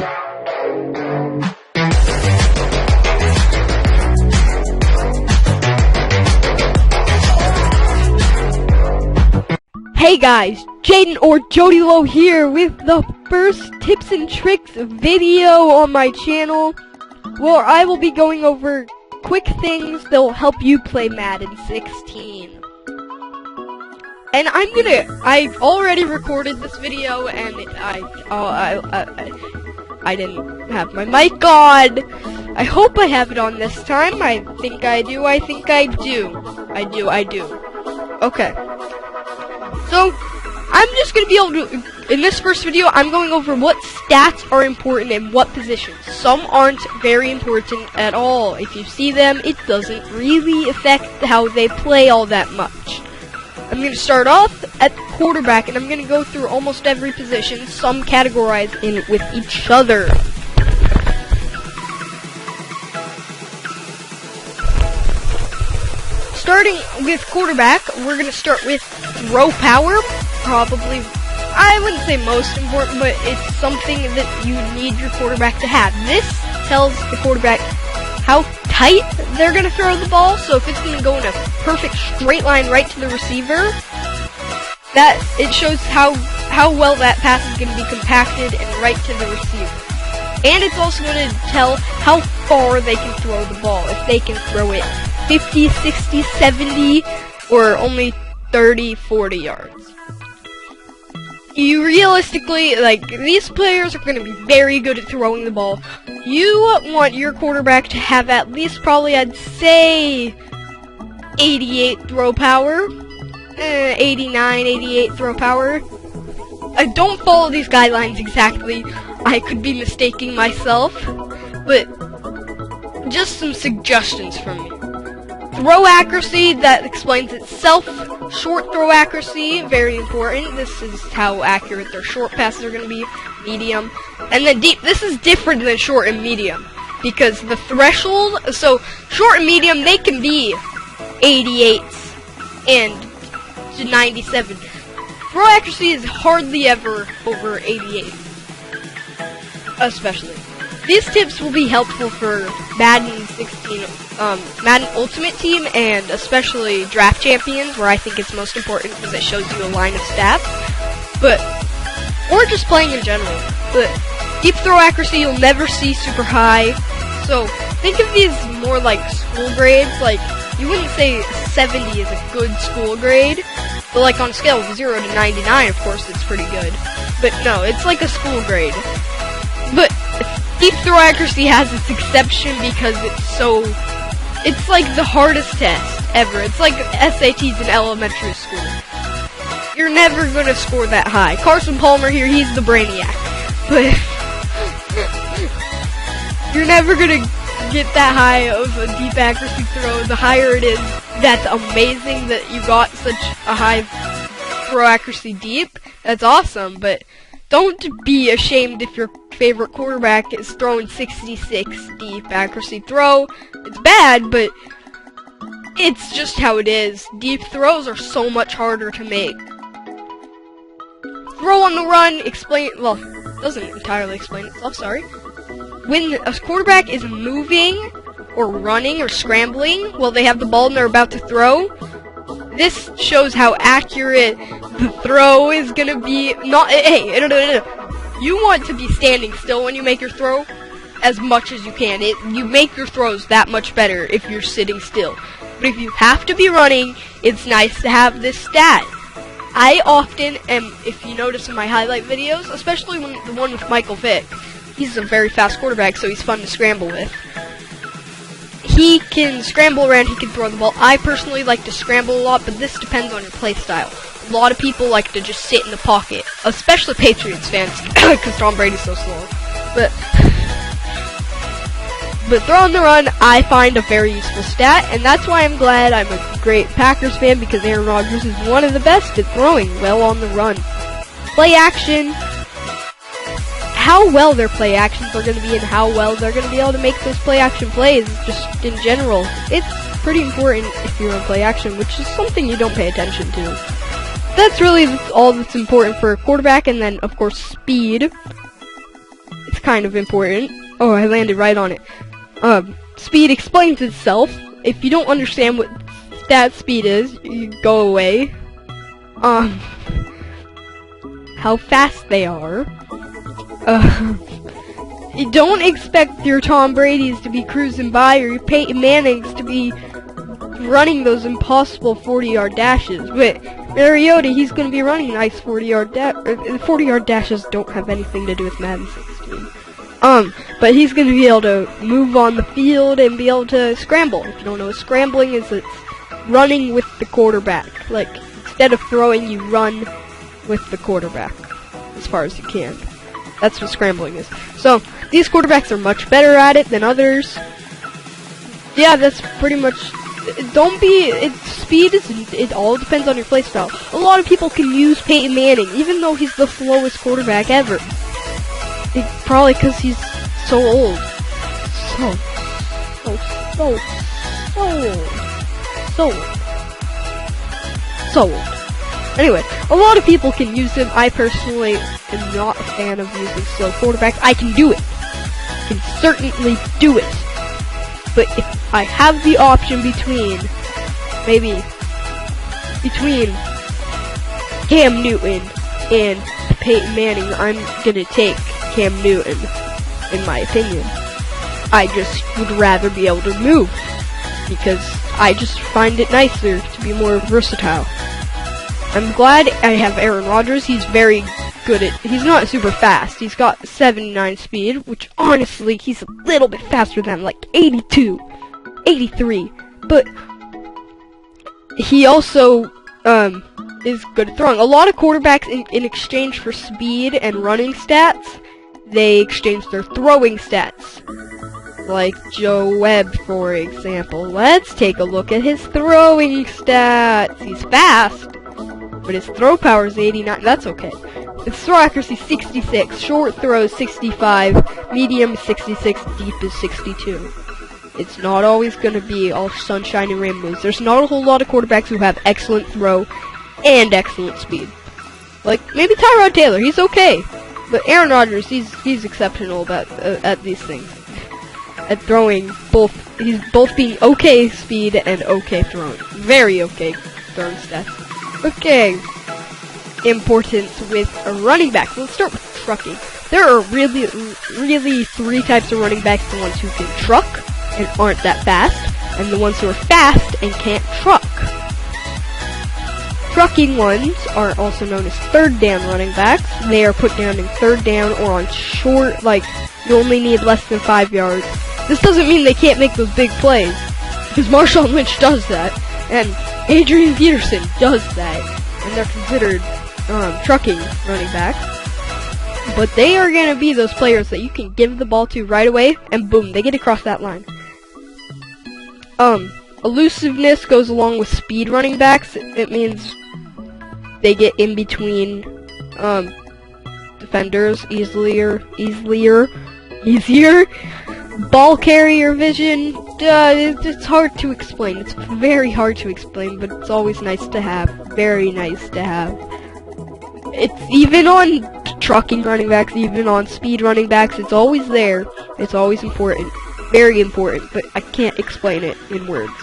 Hey guys, Jaden or Jody Low here with the first tips and tricks video on my channel, where I will be going over quick things that will help you play Madden 16. And I've already recorded this video, and I didn't have my mic on. I hope I have it on this time. I think I do. I do. Okay. So, I'm just going to be able to, in this first video, I'm going over what stats are important in what positions. Some aren't very important at all. If you see them, it doesn't really affect how they play all that much. I'm going to start off at quarterback, and I'm going to go through almost every position, some categorized in with each other. Starting with quarterback, we're going to start with throw power. Probably, I wouldn't say most important, but it's something that you need your quarterback to have. This tells the quarterback how tight they're going to throw the ball, so if it's going to go in a perfect straight line right to the receiver, that it shows how well that pass is going to be compacted and right to the receiver. And it's also going to tell how far they can throw the ball, if they can throw it 50, 60, 70, or only 30, 40 yards. You realistically, these players are going to be very good at throwing the ball. You want your quarterback to have at least probably, I'd say, 88 throw power. 89, 88 throw power. I don't follow these guidelines exactly. I could be mistaking myself. But just some suggestions from me. Throw accuracy, that explains itself. Short throw accuracy, very important. This is how accurate their short passes are going to be. Medium. And then deep. This is different than short and medium, because the threshold, so short and medium, they can be 88s and to 97. Throw accuracy is hardly ever over 88. Especially. These tips will be helpful for Madden 16, Madden Ultimate Team, and especially Draft Champions, where I think it's most important because it shows you a line of stats. Or just playing in general. But deep throw accuracy you'll never see super high. So think of these more like school grades. Like, you wouldn't say 70 is a good school grade, but like on a scale of 0 to 99, of course, it's pretty good. But no, it's like a school grade. But deep throw accuracy has its exception because it's like the hardest test ever. It's like SATs in elementary school. You're never gonna score that high. Carson Palmer here, he's the brainiac. But you're never gonna get that high of a deep accuracy throw. The higher it is, that's amazing that you got such a high throw accuracy deep. That's awesome, but don't be ashamed if your favorite quarterback is throwing 66 deep accuracy throw. It's bad, but it's just how it is. Deep throws are so much harder to make. Throw on the run, doesn't entirely explain itself, sorry. When a quarterback is moving, or running, or scrambling, while they have the ball and they're about to throw, this shows how accurate the throw is gonna be. You want to be standing still when you make your throw as much as you can. You make your throws that much better if you're sitting still. But if you have to be running, it's nice to have this stat. I often am, if you notice in my highlight videos, especially the one with Michael Vick, he's a very fast quarterback, so he's fun to scramble with. He can scramble around, he can throw the ball. I personally like to scramble a lot, but this depends on your play style. A lot of people like to just sit in the pocket, especially Patriots fans, because Tom Brady's so slow. But throw on the run, I find a very useful stat, and that's why I'm glad I'm a great Packers fan, because Aaron Rodgers is one of the best at throwing well on the run. Play action. How well their play actions are going to be and how well they're going to be able to make those play action plays, just in general. It's pretty important if you're on play action, which is something you don't pay attention to. That's really all that's important for a quarterback, and then, of course, speed. It's kind of important. Oh, I landed right on it. Speed explains itself. If you don't understand what stat speed is, you go away. How fast they are. You don't expect your Tom Brady's to be cruising by or your Peyton Manning's to be running those impossible 40-yard dashes. But Mariota, he's going to be running nice 40-yard 40-yard dashes don't have anything to do with Madden 16. But he's going to be able to move on the field and be able to scramble. If you don't know what scrambling is, it's running with the quarterback. Like, instead of throwing, you run with the quarterback as far as you can. That's what scrambling is. So, these quarterbacks are much better at it than others. Yeah, that's pretty much... It all depends on your playstyle. A lot of people can use Peyton Manning, even though he's the slowest quarterback ever. Probably because he's so old. So old. Anyway, a lot of people can use him. I personally am not a fan of using slow quarterbacks. I can do it. I can certainly do it. But if I have the option between Cam Newton and Peyton Manning, I'm gonna take Cam Newton, in my opinion. I just would rather be able to move, because I just find it nicer to be more versatile. I'm glad I have Aaron Rodgers. He's very good at... He's not super fast. He's got 79 speed, which honestly, he's a little bit faster than, like, 82, 83. But he also is good at throwing. A lot of quarterbacks, in exchange for speed and running stats, they exchange their throwing stats. Like Joe Webb, for example. Let's take a look at his throwing stats. He's fast, but his throw power is 89. That's okay. His throw accuracy 66, short throws 65, medium 66, deep is 62. It's not always going to be all sunshine and rainbows. There's not a whole lot of quarterbacks who have excellent throw and excellent speed. Like, maybe Tyrod Taylor, he's okay. But Aaron Rodgers, he's exceptional at these things. At throwing, he's both being okay speed and okay throwing. Very okay throwing stats. Okay. Importance with a running back. Let's start with trucking. There are really three types of running backs: the ones who can truck and aren't that fast, and the ones who are fast and can't truck. Trucking ones are also known as third down running backs. They are put down in third down or on short, like, you only need less than 5 yards. This doesn't mean they can't make those big plays, because Marshawn Lynch does that, and Adrian Peterson does that, and they're considered trucking running backs. But they are going to be those players that you can give the ball to right away, and boom, they get across that line. Elusiveness goes along with speed running backs. It means they get in between defenders easier. Ball carrier vision, it's hard to explain. It's very hard to explain, but it's always nice to have. Very nice to have. It's even on trucking running backs, even on speed running backs. It's always there. It's always important. Very important, but I can't explain it in words.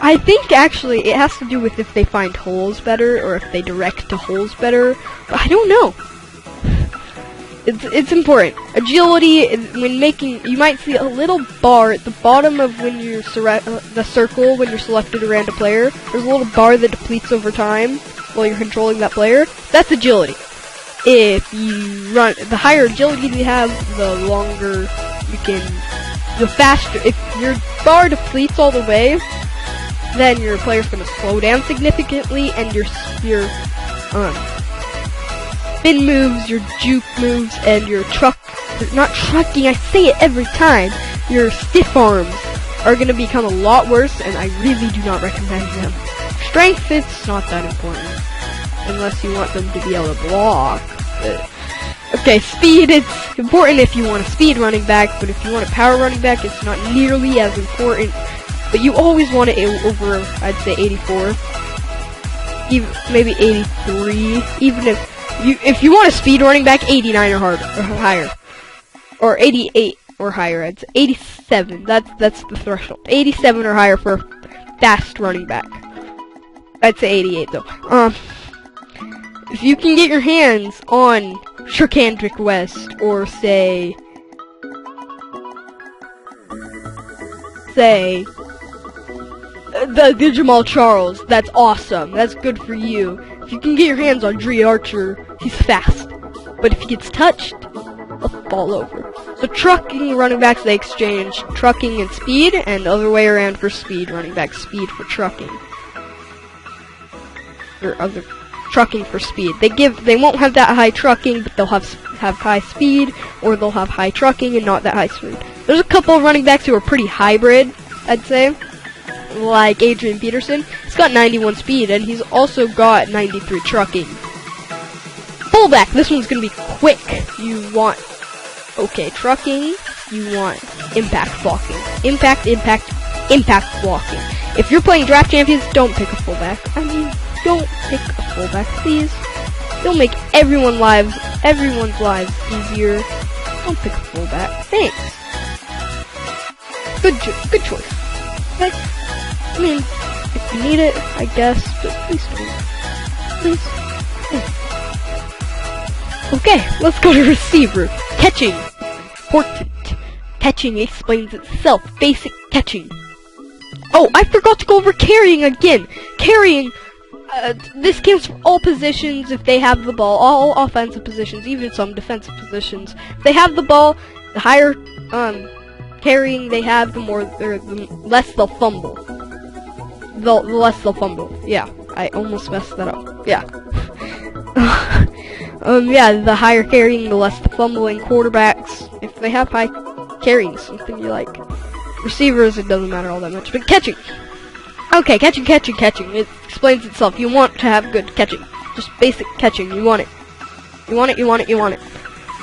I think actually it has to do with if they find holes better or if they direct to holes better. But I don't know. It's important. Agility, when making, you might see a little bar at the bottom of when you the circle when you're selected a random player. There's a little bar that depletes over time while you're controlling that player. That's agility. If you run, the higher agility you have, the longer you can, the faster. If your bar depletes all the way, then your player's going to slow down significantly, and your spin moves, your juke moves, and your not trucking, I say it every time, your stiff arms are going to become a lot worse, and I really do not recommend them. Strength, it's not that important, unless you want them to be able to block. Okay, speed, it's important if you want a speed running back, but if you want a power running back, it's not nearly as important. But you always want it over, I'd say, 84. Even, maybe 83. Even if If you want a speed running back, 89 or higher, or 88 or higher. It's 87. That's the threshold. 87 or higher for a fast running back. I'd say 88 though. If you can get your hands on Shirkandrick West, or say the Jamal Charles, that's awesome. That's good for you. If you can get your hands on Dre Archer, he's fast. But if he gets touched, he'll fall over. So trucking running backs, they exchange trucking and speed, and the other way around for speed. Running back speed for trucking. Or other trucking for speed. They won't have that high trucking, but they'll have high speed, or they'll have high trucking and not that high speed. There's a couple of running backs who are pretty hybrid, I'd say. Like Adrian Peterson. He's got 91 speed, and he's also got 93 trucking. Fullback, this one's gonna be quick. You want, trucking. You want impact blocking. Impact blocking. If you're playing Draft Champions, don't pick a fullback. I mean, don't pick a fullback, please. You'll make everyone's lives easier. Don't pick a fullback. Thanks. Good choice. Okay? I mean, if you need it, I guess, but please don't. Please. Okay, let's go to receiver. Catching. Important. Catching explains itself. Basic catching. Oh, I forgot to go over carrying again. Carrying, this counts for all positions if they have the ball. All offensive positions, even some defensive positions. If they have the ball, the higher, carrying they have, the less they'll fumble. The less they'll fumble. Yeah, I almost messed that up. Yeah. Yeah, the higher carrying, the less the fumbling. Quarterbacks, if they have high carrying, something you like. Receivers, it doesn't matter all that much. But catching. Okay, catching. It explains itself. You want to have good catching. Just basic catching. You want it. You want it.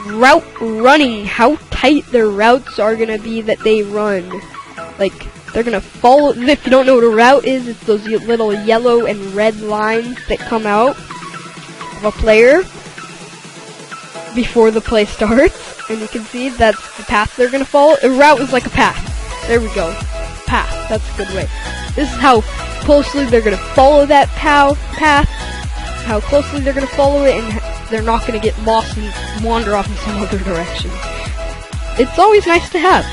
Route running. How tight their routes are gonna be that they run. Like, they're gonna follow. If you don't know what a route is, it's those little yellow and red lines that come out of a player before the play starts. And you can see that's the path they're gonna follow. A route is like a path. There we go. Path. That's a good way. This is how closely they're gonna follow that path. How closely they're gonna follow it, and they're not gonna get lost and wander off in some other direction. It's always nice to have.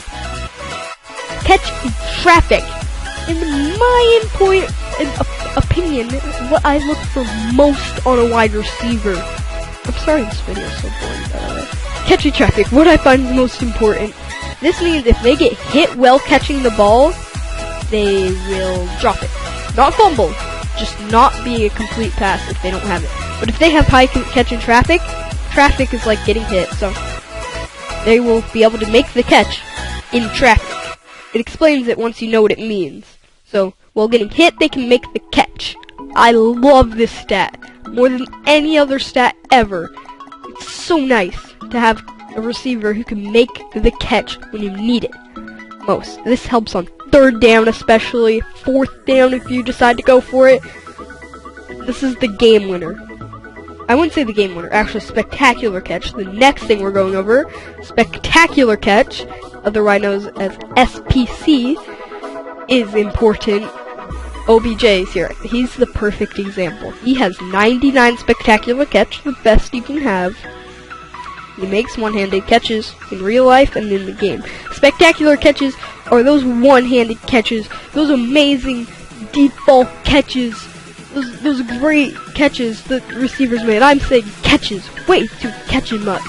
Catch traffic. In my opinion, what I look for most on a wide receiver. I'm sorry this video is so boring, by the way. Catching traffic. What I find most important. This means if they get hit while catching the ball, they will drop it. Not fumble, just not be a complete pass if they don't have it. But if they have high catching traffic is like getting hit, so they will be able to make the catch in traffic. It explains it once you know what it means. So, while getting hit, they can make the catch. I love this stat more than any other stat ever. It's so nice to have a receiver who can make the catch when you need it most. This helps on 3rd down especially, 4th down if you decide to go for it. This is the game winner. I wouldn't say the game winner, actually spectacular catch. The next thing we're going over, spectacular catch, otherwise known as SPC, is important. OBJ is here. He's the perfect example. He has 99 spectacular catch, the best you can have. He makes one-handed catches in real life and in the game. Spectacular catches are those one-handed catches, those amazing deep ball catches, those great catches that receivers made. I'm saying catches, way too catching much.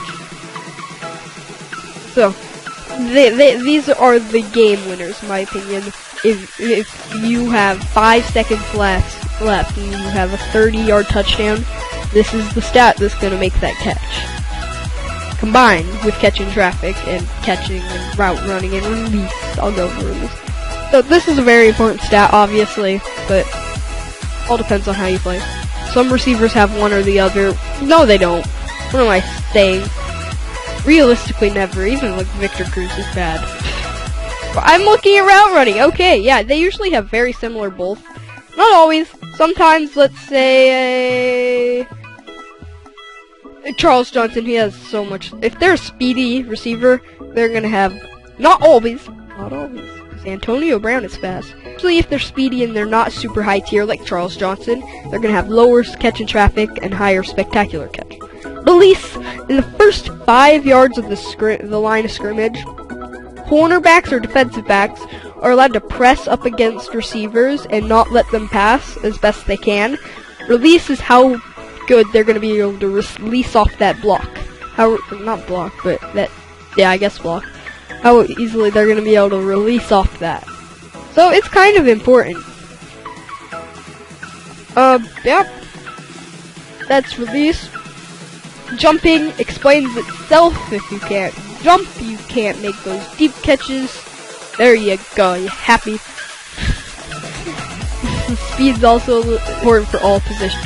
So, these are the game winners, in my opinion. If you have 5 seconds left and you have a 30-yard touchdown, this is the stat that's going to make that catch. Combined with catching traffic and catching and route running and release. I'll go over release. So this is a very important stat, obviously, but all depends on how you play. Some receivers have one or the other. No, they don't. What am I saying? Realistically, never. Even like Victor Cruz is bad. But I'm looking at route running. Okay, yeah, they usually have very similar both. Not always. Sometimes, let's say Charles Johnson, he has so much. If they're a speedy receiver, they're going to have, not always, because Antonio Brown is fast. Actually, if they're speedy and they're not super high tier like Charles Johnson, they're going to have lower catch in traffic and higher spectacular catch. Release in the first 5 yards of the line of scrimmage. Cornerbacks or defensive backs are allowed to press up against receivers and not let them pass as best they can. Release is how good they're going to be able to release off that block. Not block, but I guess block. How easily they're going to be able to release off that. So it's kind of important. Yep. That's release. Jumping explains itself. If you can't jump, you can't make those deep catches. There you go, you happy. Speed's also important for all positions.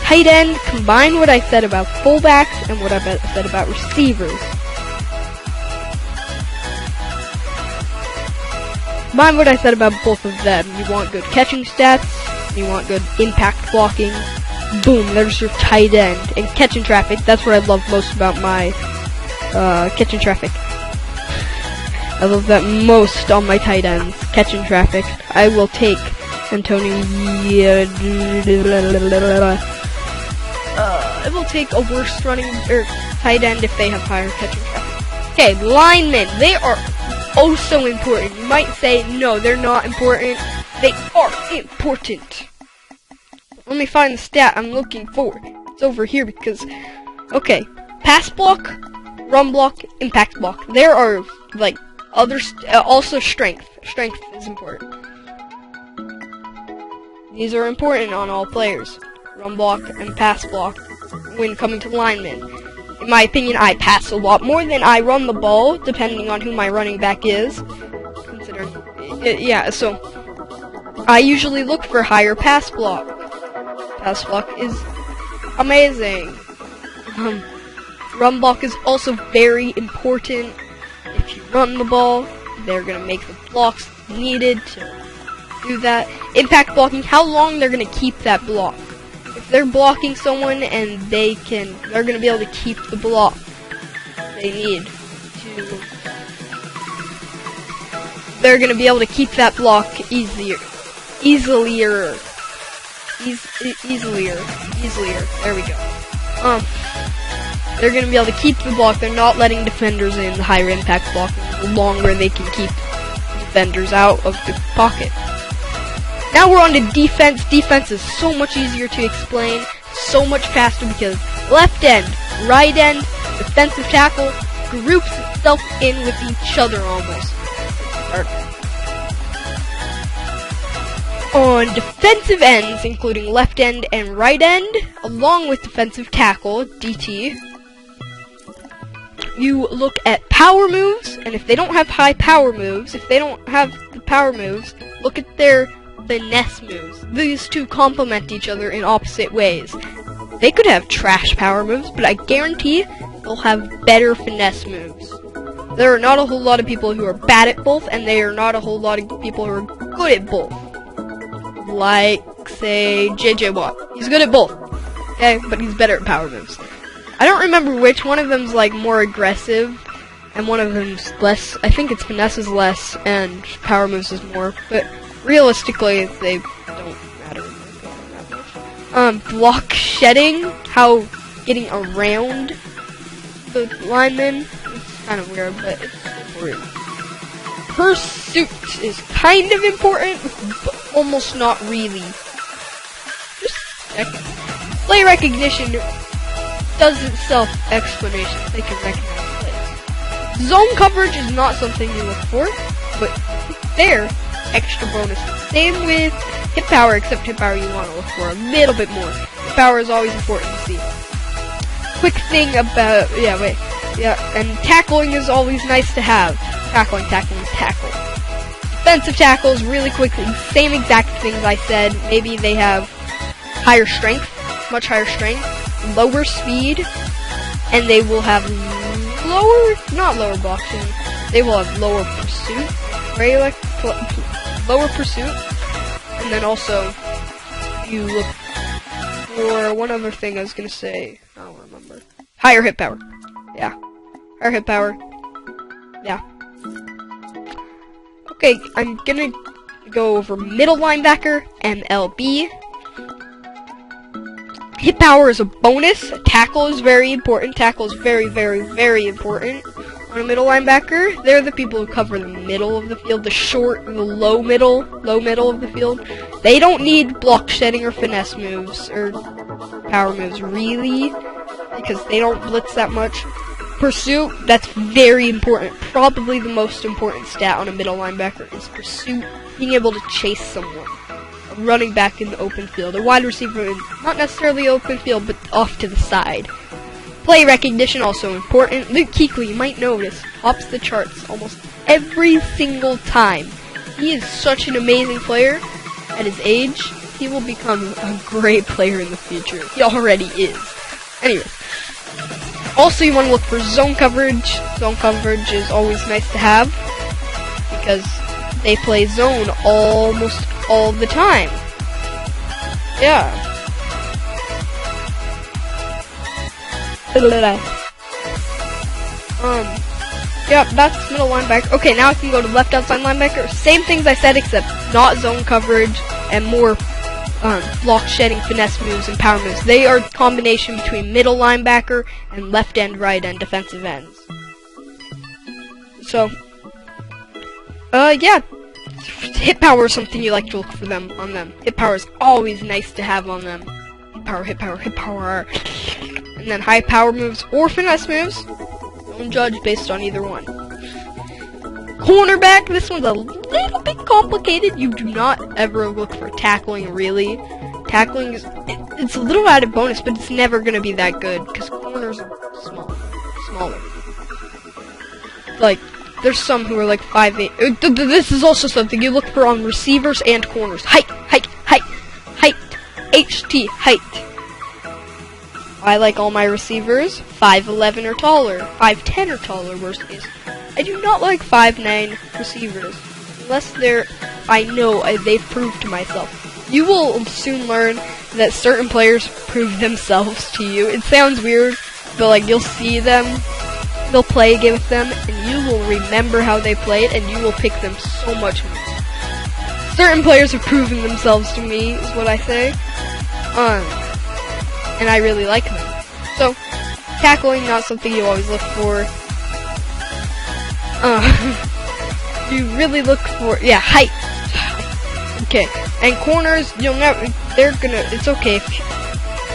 Tight end, combine what I said about fullbacks and what I said about receivers. Combine what I said about both of them. You want good catching stats, you want good impact blocking. Boom, there's your tight end. And catching traffic, that's what I love most about my catching traffic. I love that most on my tight ends. Catching traffic. I will take Antonio. I will take a worse running tight end if they have higher catching traffic. Okay, linemen. They are oh so important. You might say no, they're not important. They are important. Let me find the stat I'm looking for. It's over here because, okay, pass block, run block, impact block. There are like also strength. Strength is important. These are important on all players. Run block and pass block when coming to linemen. In my opinion, I pass a lot more than I run the ball, depending on who my running back is. Considering, yeah, so I usually look for higher pass block. Pass block is amazing. Run block is also very important. If you run the ball, they're going to make the blocks needed to do that. Impact blocking, how long they're going to keep that block. If they're blocking someone and they're going to be able to keep the block they need to. They're going to be able to keep that block easier. There we go. They're going to be able to keep the block. They're not letting defenders in. The higher impact block, the longer they can keep defenders out of the pocket. Now we're on to defense. Defense is so much easier to explain, so much faster because left end, right end, defensive tackle groups itself in with each other almost. On defensive ends, including left end and right end, along with defensive tackle, DT, you look at power moves, and if they don't have high power moves, if they don't have the power moves, look at their finesse moves. These two complement each other in opposite ways. They could have trash power moves, but I guarantee they'll have better finesse moves. There are not a whole lot of people who are bad at both, and there are not a whole lot of people who are good at both. Like, say, JJ Watt. He's good at both, okay, but he's better at power moves. I don't remember which one of them's like more aggressive, and one of them's less. I think it's finesse is less, and power moves is more, but realistically, they don't matter that much. Block shedding, how getting around the linemen, it's kind of weird, but it's important. Pursuit is kind of important, but almost not really. Just check it. Play recognition does itself explanation. They can recognize plays. Zone coverage is not something you look for, but there, extra bonus. Same with hit power, except hit power you want to look for a little bit more. Hit power is always important to see. Quick thing about, and tackling is always nice to have. Tackle. Defensive tackles, really quickly, same exact things I said. Maybe they have higher strength, much higher strength, lower speed, and they will have not lower blocking, they will have lower pursuit, lower pursuit, and then also, you look for one other thing I was going to say, I don't remember. higher hit power. Yeah. Higher hit power. Yeah. Okay, I'm gonna go over middle linebacker, MLB. Hit power is a bonus. Tackle is very important. Tackle is very, very, very important on a middle linebacker. They're the people who cover the middle of the field, the low middle of the field. They don't need block shedding or finesse moves or power moves, really, because they don't blitz that much. Pursuit, that's very important. Probably the most important stat on a middle linebacker is pursuit, being able to chase someone. A running back in the open field, a wide receiver in not necessarily open field, but off to the side. Play recognition, also important. Luke Kuechly, you might notice, tops the charts almost every single time. He is such an amazing player. At his age, he will become a great player in the future. He already is. Anyways. Also, you want to look for zone coverage. Zone coverage is always nice to have because they play zone almost all the time. Yeah. Yep, that's middle linebacker. Okay, now I can go to left outside linebacker. Same things I said, except not zone coverage and more block shedding, finesse moves, and power moves. They are a combination between middle linebacker and left end, right end defensive ends. So, yeah. Hit power is something you like to look for them on them. Hit power is always nice to have on them. Hit power, hit power, hit power. And then high power moves or finesse moves. Don't judge based on either one. Cornerback, this one's a little bit complicated. You do not ever look for tackling, really. Tackling is, it's a little added bonus, but it's never going to be that good, because corners are smaller. Like, there's some who are like 5'8". This is also something you look for on receivers and corners. Height. HT, height. I like all my receivers 5'11" or taller, 5'10" or taller, worst case. I do not like 5'9" receivers, unless they've proved to myself. You will soon learn that certain players prove themselves to you. It sounds weird, but like you'll see them, they'll play a game with them, and you will remember how they played, and you will pick them so much more. Certain players have proven themselves to me, is what I say. And I really like them. So, tackling, not something you always look for. You really look for, yeah, height. Okay, and corners, it's okay if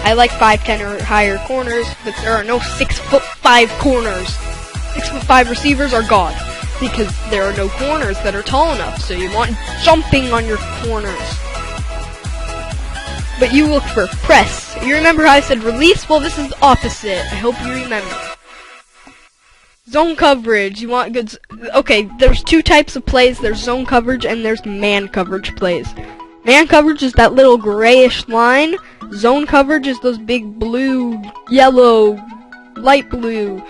I like 5'10" or higher corners, but there are no 6'5" corners. 6'5" receivers are gone, because there are no corners that are tall enough, so you want jumping on your corners. But you look for press. You remember how I said release? Well, this is the opposite. I hope you remember. Zone coverage. You want good... Okay, there's two types of plays. There's zone coverage and there's man coverage plays. Man coverage is that little grayish line. Zone coverage is those big blue, yellow, light blue,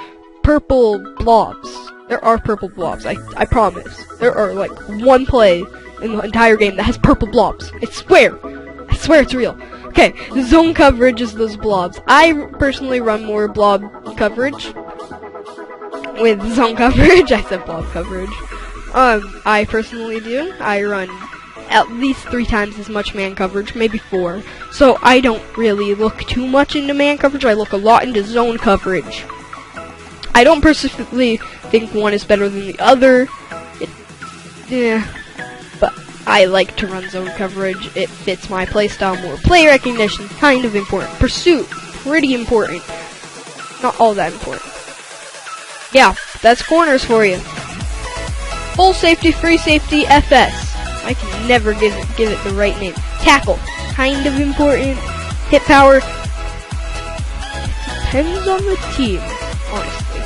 purple blobs. There are purple blobs, I promise. There are like one play in the entire game that has purple blobs. I swear it's real. Okay, zone coverage is those blobs. I personally run more blob coverage. With zone coverage, I said blob coverage. I personally do. I run at least 3 times as much man coverage, maybe 4. So I don't really look too much into man coverage. I look a lot into zone coverage. I don't personally think one is better than the other. But I like to run zone coverage. It fits my playstyle more. Play recognition, kind of important. Pursuit, pretty important. Not all that important. Yeah, that's corners for you. Full safety, free safety, FS. I can never give it the right name. Tackle, kind of important. Hit power, depends on the team, honestly.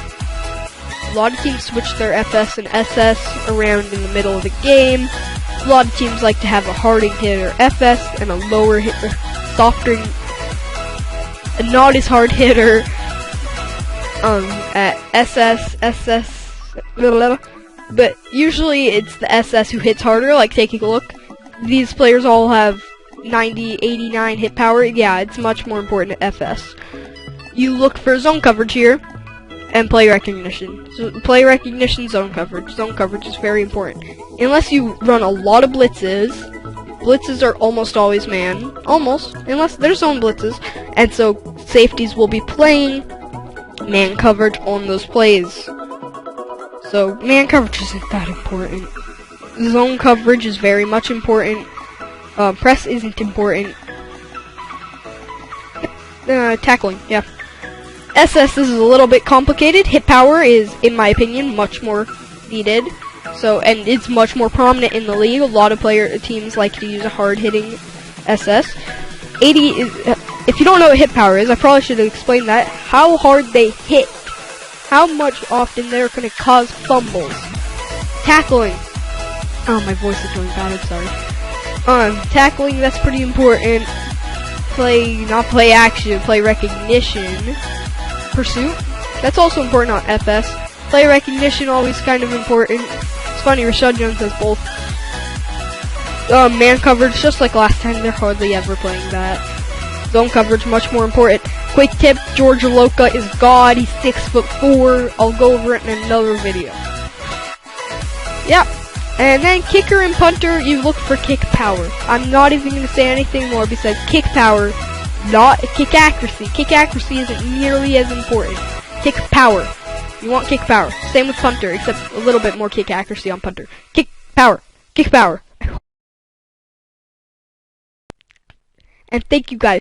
A lot of teams switch their FS and SS around in the middle of the game. A lot of teams like to have a hard hitter FS and a lower hitter, softer, a not as hard hitter at SS, blah, blah, blah. But usually it's the SS who hits harder. Like, taking a look, these players all have 90, 89 hit power. Yeah, it's much more important at FS. you look for zone coverage here, and play recognition. So play recognition, zone coverage. Zone coverage is very important. Unless you run a lot of blitzes, blitzes are almost always man. Almost, unless there's zone blitzes. And so safeties will be playing man coverage on those plays. So man coverage isn't that important. Zone coverage is very much important. Press isn't important. Tackling, yeah. SS is a little bit complicated. Hit power is, in my opinion, much more needed. So, and it's much more prominent in the league. A lot of teams like to use a hard-hitting SS. 80 is, if you don't know what hit power is, I probably should have explained that. How hard they hit. How much often they're going to cause fumbles. Tackling. Oh, my voice is going bad, I'm sorry. Tackling, that's pretty important. Not play action, play recognition. Pursuit, that's also important on FS. Play recognition, always kind of important. It's funny, Rashad Jones has both. Man coverage, just like last time, they're hardly ever playing that. Zone coverage, much more important. Quick tip, George Aloka is God, he's 6'4". I'll go over it in another video. Yeah, and then kicker and punter, you look for kick power. I'm not even going to say anything more besides kick power. Not kick accuracy. Kick accuracy isn't nearly as important. Kick power. You want kick power. Same with punter, except a little bit more kick accuracy on punter. Kick power. Kick power. And thank you guys.